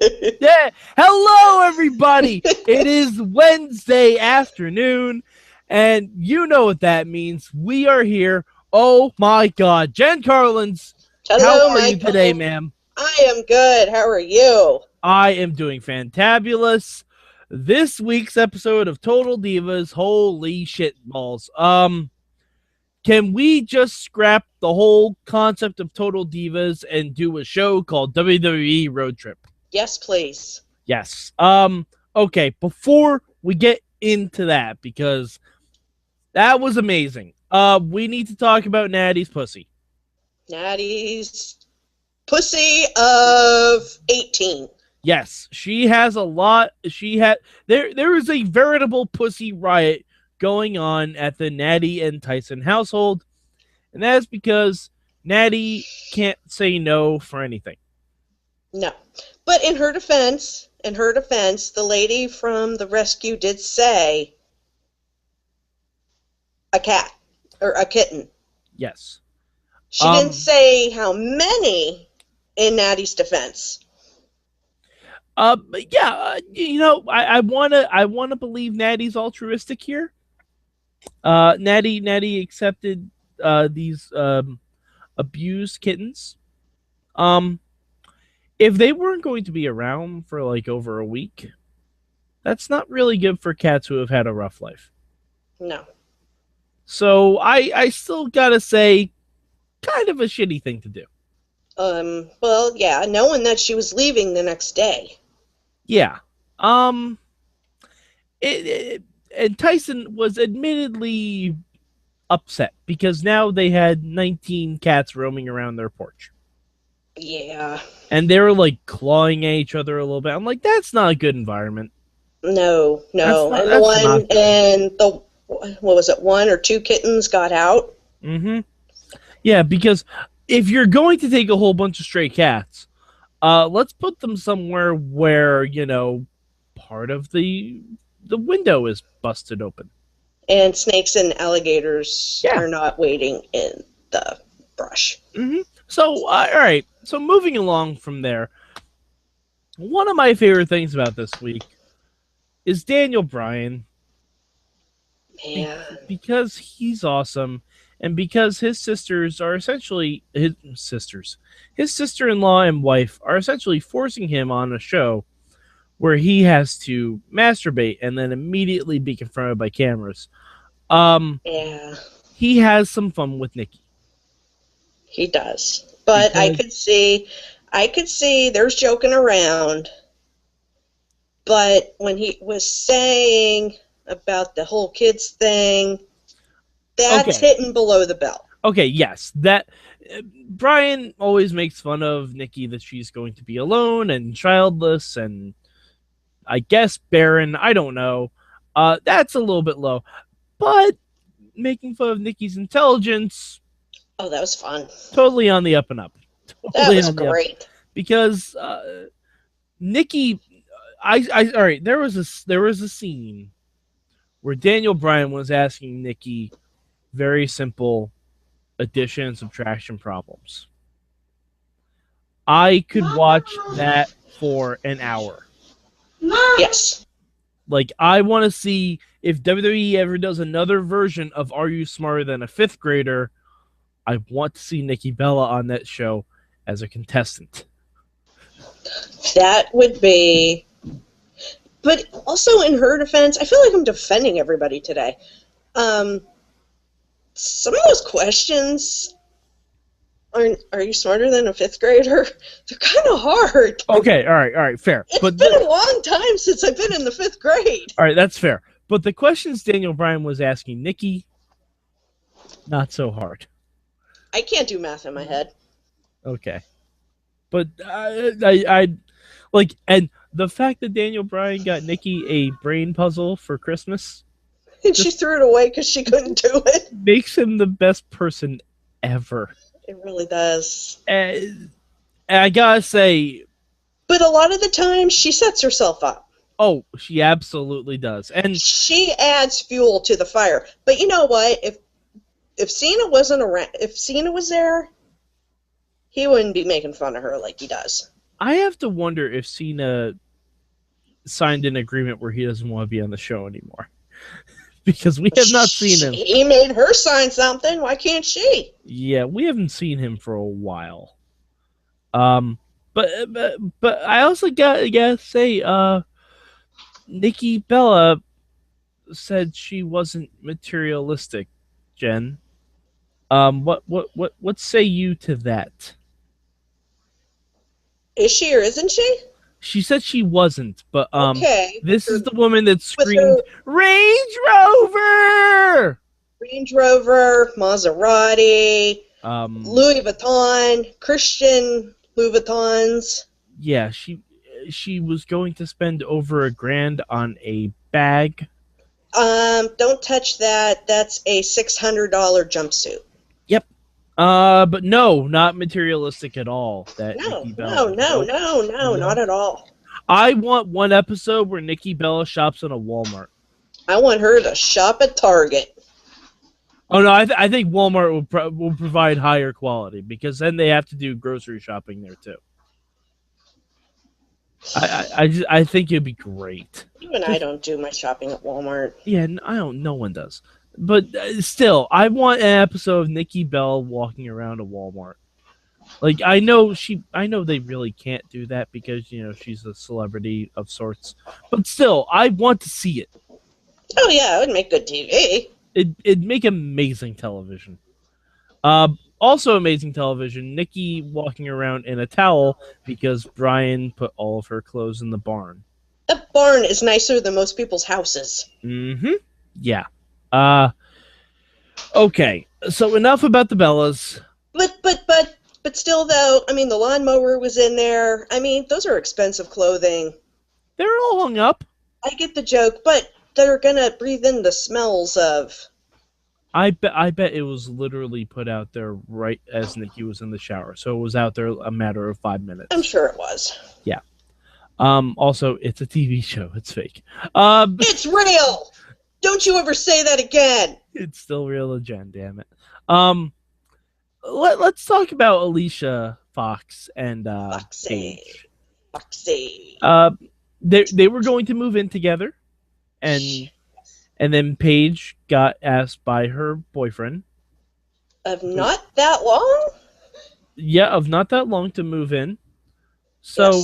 Yeah. Hello, everybody. It is Wednesday afternoon, and you know what that means. We are here. Oh, my God. Jen Carlins, Hello, how are you Michael. today, ma'am? I am good. How are you? I am doing fantabulous. This week's episode of Total Divas, holy shit balls. Can we just scrap the whole concept of Total Divas and do a show called WWE Road Trip? Yes, please. Yes. Okay, before we get into that, because that was amazing. We need to talk about Natty's pussy. Natty's pussy of 18. Yes, she has a lot. There is a veritable pussy riot going on at the Natty and Tyson household, and that's because Natty can't say no for anything. No. But in her defense, the lady from the rescue did say a cat or a kitten. Yes. She didn't say how many in Natty's defense. But yeah, I wanna believe Natty's altruistic here. Natty accepted these abused kittens. If they weren't going to be around for like over a week, that's not really good for cats who have had a rough life. No. So I still gotta say, kind of a shitty thing to do. Well, yeah, knowing that she was leaving the next day. Yeah. And Tyson was admittedly upset because now they had 19 cats roaming around their porch. Yeah. And they were like clawing at each other a little bit. I'm like, that's not a good environment. No. What was it, 1 or 2 kittens got out? Mm-hmm. Yeah, because if you're going to take a whole bunch of stray cats, let's put them somewhere where, part of the window is busted open. And snakes and alligators are not waiting in the brush. Mm-hmm. So, all right. So moving along from there, one of my favorite things about this week is Daniel Bryan. Man. Because he's awesome, and because his sisters are essentially his sisters. His sister-in-law and wife are essentially forcing him on a show where he has to masturbate and then immediately be confronted by cameras. Yeah. He has some fun with Nikki. He does. But I could see there's joking around. But when he was saying about the whole kids thing, that's hitting below the belt. Okay, yes. That Brian always makes fun of Nikki that she's going to be alone and childless and I guess barren. I don't know. That's a little bit low. But making fun of Nikki's intelligence, oh, that was fun. Totally on the up and up. That was great. Because Nikki, all right. There was a scene where Daniel Bryan was asking Nikki very simple addition and subtraction problems. I could watch that for an hour. Yes. Like, I want to see if WWE ever does another version of Are You Smarter Than a Fifth Grader? I want to see Nikki Bella on that show as a contestant. That would be... But also in her defense, I feel like I'm defending everybody today. Some of those questions are you smarter than a fifth grader? They're kind of hard. Okay, all right, fair. It's been a long time since I've been in the 5th grade. All right, that's fair. But the questions Daniel Bryan was asking Nikki, not so hard. I can't do math in my head. Okay. But I like, and the fact that Daniel Bryan got Nikki a brain puzzle for Christmas. And she threw it away because she couldn't do it. Makes him the best person ever. It really does. And I gotta say... But a lot of the time, she sets herself up. Oh, she absolutely does. And she adds fuel to the fire. But you know what? If Cena wasn't around, if Cena was there, he wouldn't be making fun of her like he does. I have to wonder if Cena signed an agreement where he doesn't want to be on the show anymore. Because we have not seen him. He made her sign something. Why can't she? Yeah, we haven't seen him for a while. But I also gotta say, Nikki Bella said she wasn't materialistic. Jen, what say you to that? Is she or isn't she? She said she wasn't, but okay. This is the woman that screamed Range Rover, Maserati, Louis Vuitton, Christian Louis Vuittons. Yeah, she was going to spend over $1,000 on a bag. Don't touch that. That's a $600 jumpsuit. Yep. But no, not materialistic at all. No, not at all. I want one episode where Nikki Bella shops in a Walmart. I want her to shop at Target. Oh no, I think Walmart will provide higher quality because then they have to do grocery shopping there too. I think it'd be great. Even I don't do my shopping at Walmart. Yeah, I don't. No one does. But still, I want an episode of Nikki Bella walking around a Walmart. Like I know they really can't do that because she's a celebrity of sorts. But still, I want to see it. Oh yeah, it would make good TV. It'd make amazing television. Also amazing television, Nikki walking around in a towel because Brian put all of her clothes in the barn. That barn is nicer than most people's houses. Mm-hmm. Yeah. Okay, so enough about the Bellas. But still, though, I mean, the lawnmower was in there. I mean, those are expensive clothing. They're all hung up. I get the joke, but they're gonna breathe in the smells of... I bet it was literally put out there right as Nikki was in the shower, so it was out there a matter of 5 minutes. I'm sure it was. Yeah. Also, it's a TV show. It's fake. It's real! Don't you ever say that again! It's still real, Jen, damn it. Let's talk about Alicia Fox and Paige. Foxy. They were going to move in together, and then Paige got asked by her boyfriend of not that long. Yeah, of not that long to move in. So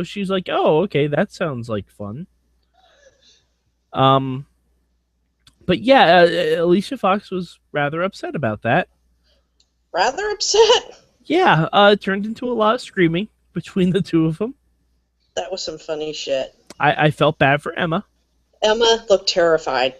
she's like, "Oh, okay, that sounds like fun." But yeah, Alicia Fox was rather upset about that. Rather upset? Yeah, it turned into a lot of screaming between the two of them. That was some funny shit. I felt bad for Emma. Emma looked terrified.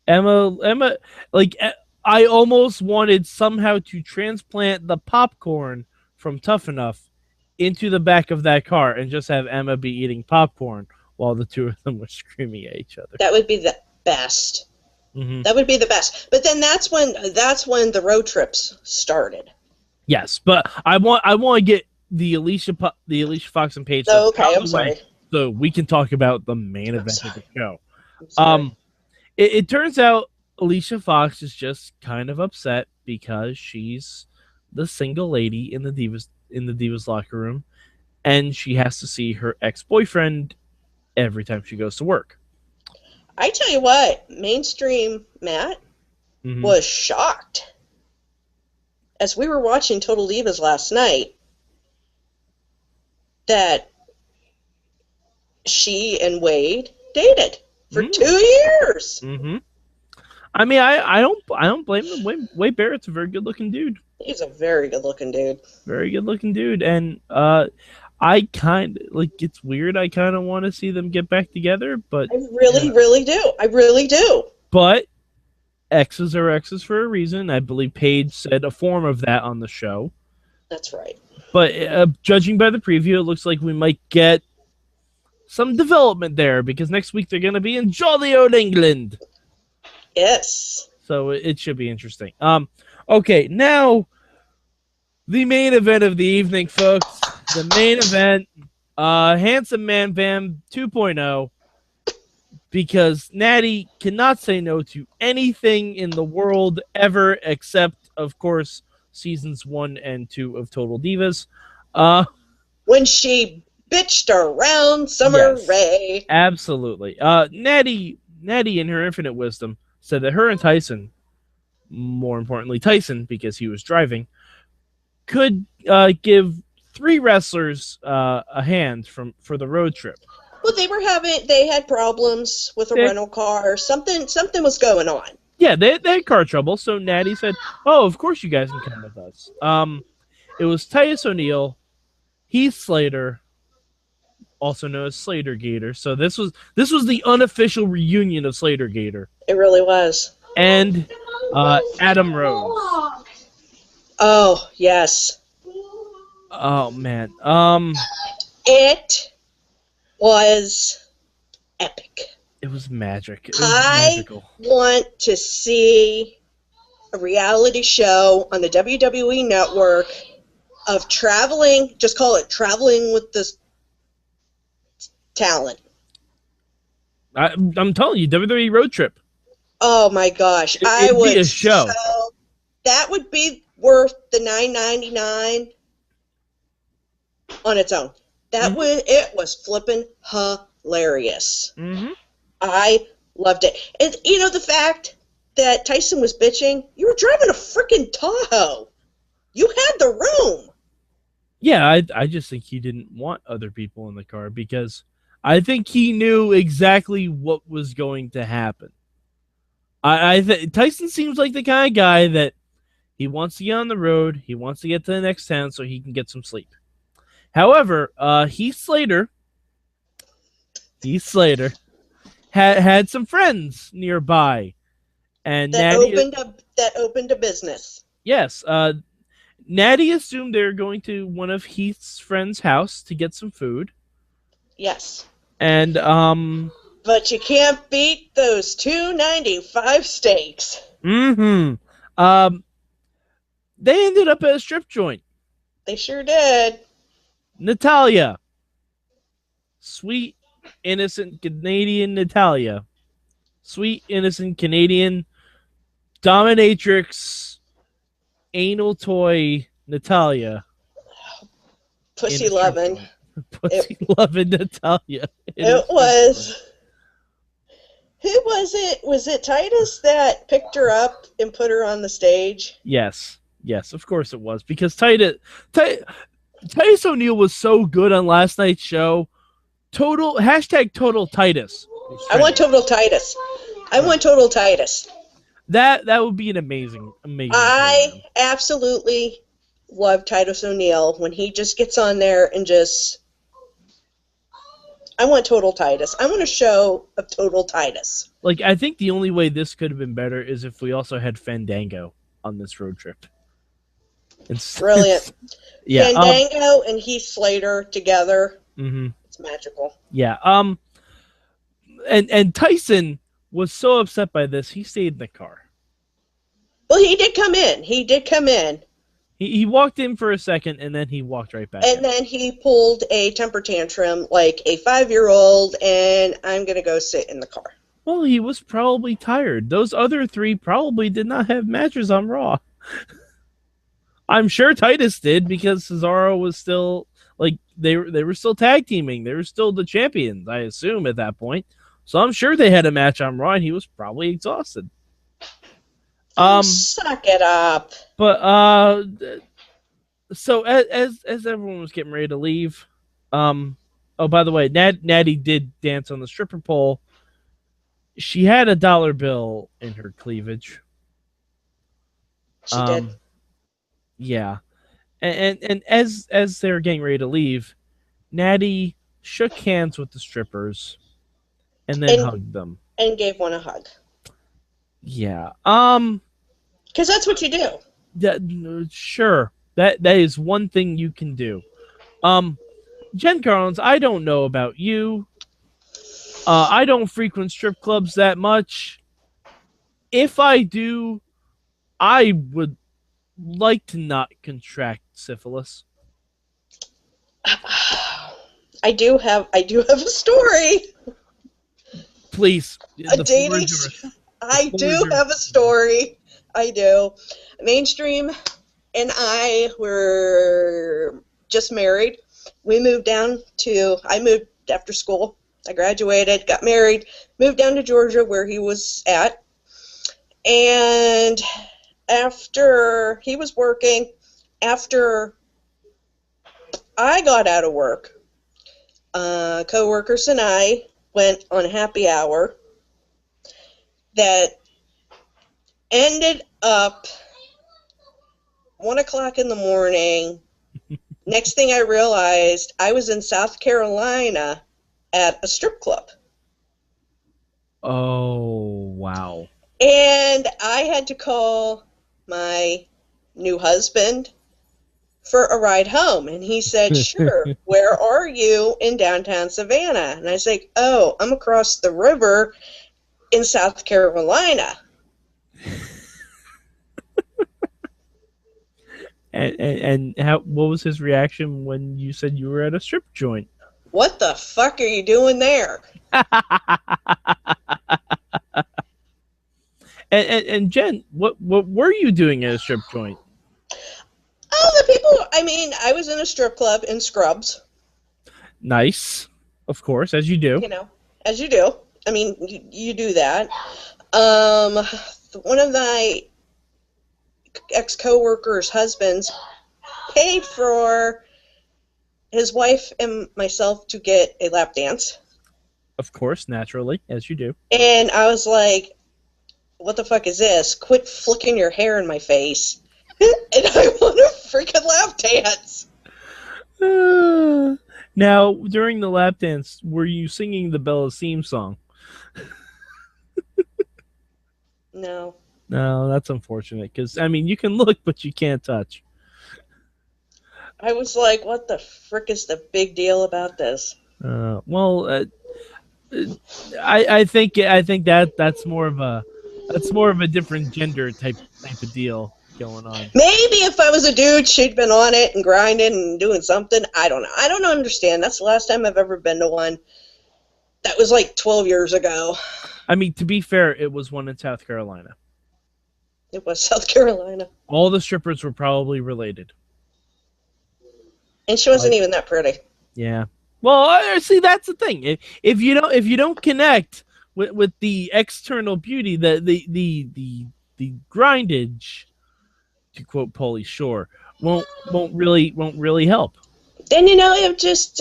Emma, like, I almost wanted somehow to transplant the popcorn from Tough Enough into the back of that car and just have Emma be eating popcorn while the two of them were screaming at each other. That would be the best. Mm-hmm. That would be the best. But then that's when the road trips started. Yes, but I want to get the Alicia Fox and Paige. Oh, okay, I'm sorry. So we can talk about the main event of the show. It turns out Alicia Fox is just kind of upset because she's the single lady in the Divas locker room, and she has to see her ex-boyfriend every time she goes to work. I tell you what, mainstream Matt was shocked. As we were watching Total Divas last night, that she and Wade dated for 2 years. Mm-hmm. I mean, I don't blame him. Wade Barrett's a very good looking dude. He's a very good looking dude. Very good looking dude, and I kind of like. It's weird. I kind of want to see them get back together, but I really do. I really do. But exes are exes for a reason. I believe Paige said a form of that on the show. That's right. But judging by the preview, it looks like we might get some development there because next week they're going to be in jolly old England. Yes. So it should be interesting. Okay, now the main event of the evening, folks. The main event, Handsome Man Bam 2.0, because Natty cannot say no to anything in the world ever except, of course, seasons 1 and 2 of Total Divas. when she bitched around Summer Rae. Absolutely. Natty, in her infinite wisdom, said that her and Tyson, more importantly Tyson, because he was driving, could give 3 wrestlers a hand for the road trip. Well, they had problems with a rental car. Something was going on. Yeah, they had car trouble, so Natty said, "Oh, of course you guys can come with us." It was Titus O'Neal, Heath Slater, also known as Slater Gator. So this was the unofficial reunion of Slater Gator. It really was. And Adam Rose. Oh, yes. Oh man. It was epic. It was magic. It was magical. I want to see a reality show on the WWE Network of traveling, just call it traveling with this talent. I'm telling you, WWE Road Trip. Oh my gosh. It'd be a show. So, that would be worth the $9.99 on its own. It was flipping hilarious. Mm-hmm. I loved it. And the fact that Tyson was bitching, you were driving a freaking Tahoe. You had the room. Yeah, I just think he didn't want other people in the car because I think he knew exactly what was going to happen. Tyson seems like the kind of guy that he wants to get on the road. He wants to get to the next town so he can get some sleep. However, Heath Slater had some friends nearby, and that opened a business. Yes, Natty assumed they were going to one of Heath's friends' house to get some food. Yes. And but you can't beat those $2.95 steaks. Mm-hmm. They ended up at a strip joint. They sure did. Natalya. Sweet, innocent Canadian Natalya. Sweet, innocent Canadian dominatrix, anal toy Natalya. Pussy loving. Pussy loving Natalya. It was. Who was it? Was it Titus that picked her up and put her on the stage? Yes, of course it was. Because Titus O'Neal was so good on last night's show. Total Titus. I want Total Titus. I want Total Titus. That would be an amazing. I program. Absolutely love Titus O'Neal when he just gets on there and just. I want Total Titus. I want a show of Total Titus. Like, I think the only way this could have been better is if we also had Fandango on this road trip. Brilliant. Yeah. Fandango and Heath Slater together. Mm-hmm. It's magical. Yeah. And Tyson was so upset by this, he stayed in the car. Well, he did come in. He walked in for a second, and then he walked right back out. And then he pulled a temper tantrum like a 5-year-old, and I'm going to go sit in the car. Well, he was probably tired. Those other 3 probably did not have matches on Raw. I'm sure Titus did because Cesaro was still, like, they were still tag teaming. They were still the champions, I assume, at that point. So I'm sure they had a match on Raw, and he was probably exhausted. Suck it up. But so as everyone was getting ready to leave, oh, by the way, Natty did dance on the stripper pole. She had a dollar bill in her cleavage. She did. Yeah, and as they were getting ready to leave, Natty shook hands with the strippers, and then hugged them and gave one a hug. Yeah. Because that's what you do. Sure. That is one thing you can do. Jen Carlins, I don't know about you. I don't frequent strip clubs that much. If I do, I would like to not contract syphilis. I do have a story. Please. I do have a story. I do. Mainstream and I were just married, We moved down to, I moved after school. I graduated, got married, moved down to Georgia where he was at. And after he was working, after I got out of work, coworkers and I went on a happy hour that ended up 1 o'clock in the morning. Next thing I realized, I was in South Carolina at a strip club. Oh, wow. And I had to call my new husband for a ride home. And he said, sure, where are you? In downtown Savannah. And I was like, oh, I'm across the river in South Carolina. And what was his reaction when you said you were at a strip joint? What the fuck are you doing there? And Jen, what were you doing at a strip joint? Oh, the people, I mean, I was in a strip club in Scrubs. Nice. Of course, as you do. You know, as you do. I mean, you do that. One of my ex-coworkers' husbands paid for his wife and myself to get a lap dance. Of course, naturally, as you do. And I was like, what the fuck is this? Quit flicking your hair in my face. And I want a freaking lap dance. Now, during the lap dance, were you singing the Bella theme song? No. No, that's unfortunate, because, I mean, you can look, but you can't touch. I was like, what the frick is the big deal about this? I think that's more of a different gender type of deal going on. Maybe if I was a dude, she'd been on it and grinding and doing something. I don't know. I don't understand. That's the last time I've ever been to one. That was like 12 years ago. I mean, to be fair, it was one in South Carolina. It was South Carolina. All the strippers were probably related. And she wasn't even that pretty. Yeah. Well, see, that's the thing. If you don't connect with the external beauty, the grindage, to quote Pauly Shore, won't really help. Then it just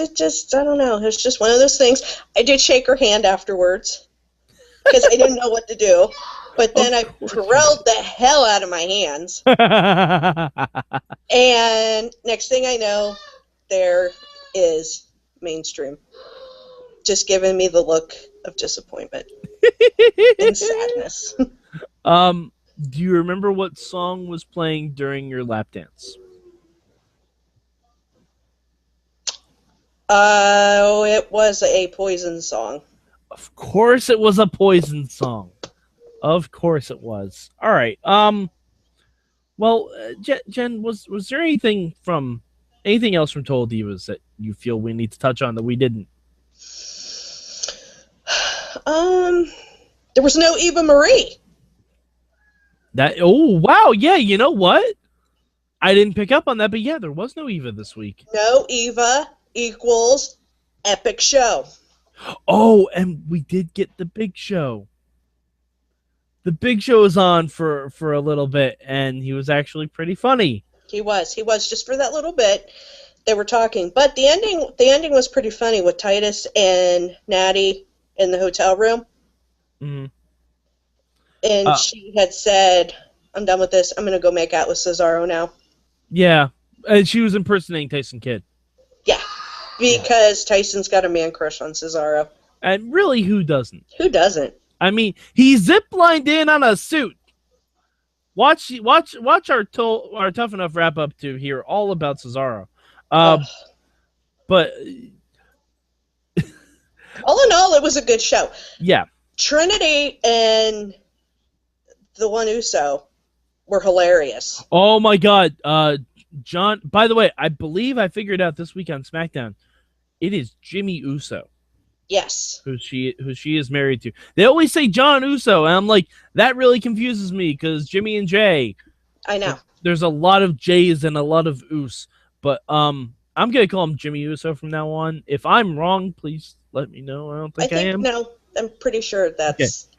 I don't know. It was just one of those things. I did shake her hand afterwards because I didn't know what to do. But then I drilled the hell out of my hands. And next thing I know, there is mainstream. Just giving me the look of disappointment and sadness. Do you remember what song was playing during your lap dance? It was a Poison song. Of course it was a Poison song. Of course it was. All right. Well, Jen, was there anything else from Total Divas that you feel we need to touch on that we didn't? There was no Eva Marie. Oh, wow. Yeah, you know what? I didn't pick up on that, but yeah, there was no Eva this week. No Eva equals epic show. Oh, and we did get the Big Show. The Big Show was on for a little bit, and he was actually pretty funny. He was just for that little bit. They were talking, but the ending was pretty funny with Titus and Natty in the hotel room. Mm-hmm. And she had said, "I'm done with this. I'm going to go make out with Cesaro now." Yeah, and she was impersonating Tyson Kidd. Yeah, because Tyson's got a man crush on Cesaro. And really, who doesn't? Who doesn't? I mean, he ziplined in on a suit. Watch our Tough Enough wrap up to hear all about Cesaro. But all in all, it was a good show. Yeah, Trinity and the One Uso were hilarious. Oh my God, John. By the way, I believe I figured out this week on SmackDown, it is Jimmy Uso. Yes. Who she is married to. They always say John Uso, and I'm like, that really confuses me because Jimmy and Jay. I know. There's a lot of J's and a lot of Us, but I'm gonna call him Jimmy Uso from now on. If I'm wrong, please let me know. I don't think I am. No, I'm pretty sure that's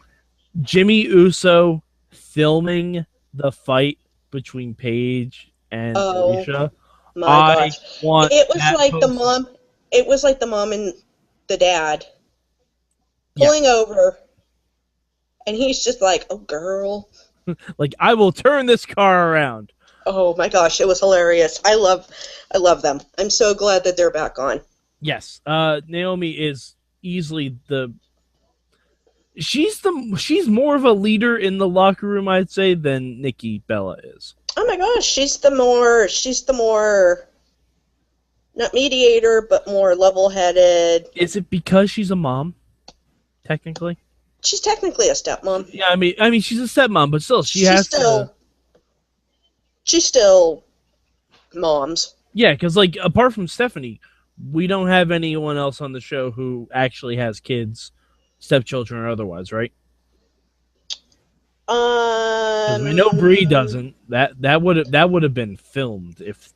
Jimmy Uso filming the fight between Paige and Alicia. My gosh. Want it was that like poster. the mom. It was like the mom and the dad pulling over, and he's just like, "Oh, girl." Like, I will turn this car around. Oh my gosh, it was hilarious. I love them. I'm so glad that they're back on. Yes, Naomi is easily she's more of a leader in the locker room, I'd say, than Nikki Bella is. Oh my gosh, she's the more not mediator, but more level-headed. Is it because she's a mom? Technically, she's technically a stepmom. Yeah, I mean, she's a stepmom, but still, she's still moms. Yeah, because like apart from Stephanie, we don't have anyone else on the show who actually has kids, stepchildren or otherwise, right? Because we know Bree doesn't. That would have been filmed if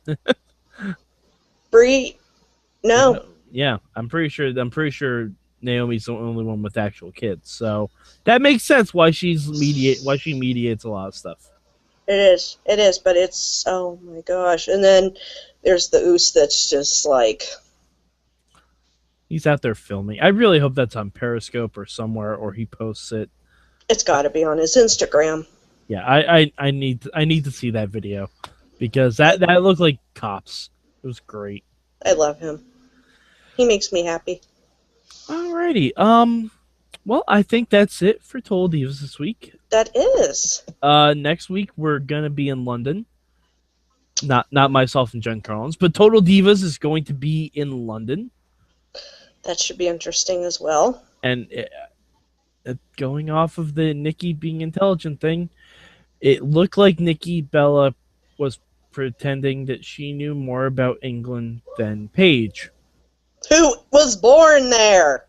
Bree. No. Yeah, I'm pretty sure Naomi's the only one with actual kids, so that makes sense why she mediates a lot of stuff. It is, but it's, oh my gosh. And then there's the Oos that's just like... He's out there filming. I really hope that's on Periscope or somewhere, or he posts it. It's got to be on his Instagram. Yeah, I need to see that video because that looked like cops. It was great. I love him. He makes me happy. Alrighty. Well, I think that's it for Total Divas this week. That is. Next week we're gonna be in London. Not myself and Jen Carlins, but Total Divas is going to be in London. That should be interesting as well. And going off of the Nikki being intelligent thing, it looked like Nikki Bella was pretending that she knew more about England than Paige, who was born there.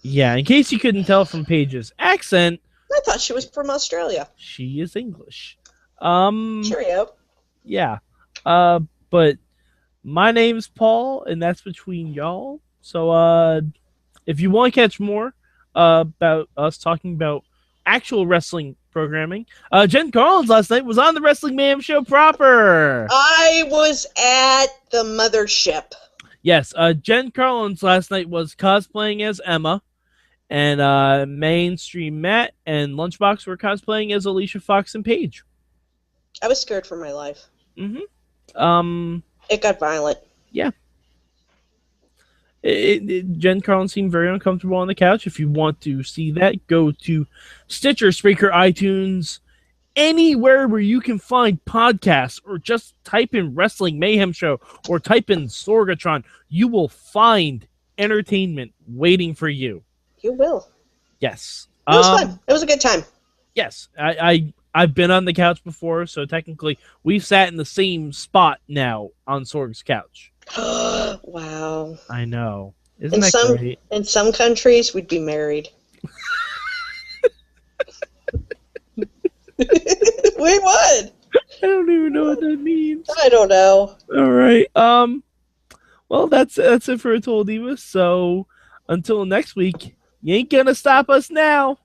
Yeah, in case you couldn't tell from Paige's accent, I thought she was from Australia. She is English. Cheerio. Yeah. But my name's Paul, and that's between y'all. So, if you want to catch more about us talking about actual wrestling programming, Jen Carlins last night was on the Wrestling Mayhem show proper. I was at the mothership. Yes, Jen Carlins last night was cosplaying as Emma, and Mainstream Matt and Lunchbox were cosplaying as Alicia Fox and Paige. I was scared for my life. Mm-hmm. It got violent. Yeah. Jen Carlins seemed very uncomfortable on the couch. If you want to see that, go to Stitcher, Spreaker, iTunes, anywhere where you can find podcasts, or just type in Wrestling Mayhem Show or type in Sorgatron. You will find entertainment waiting for you. You will. Yes. It was fun. It was a good time. Yes. I've been on the couch before, so technically we've sat in the same spot now on Sorg's couch. Wow. I know. Isn't that great? In some countries, we'd be married. We would. I don't even know what that means. I don't know. All right. Well, that's it for Total Divas. So until next week, you ain't gonna stop us now.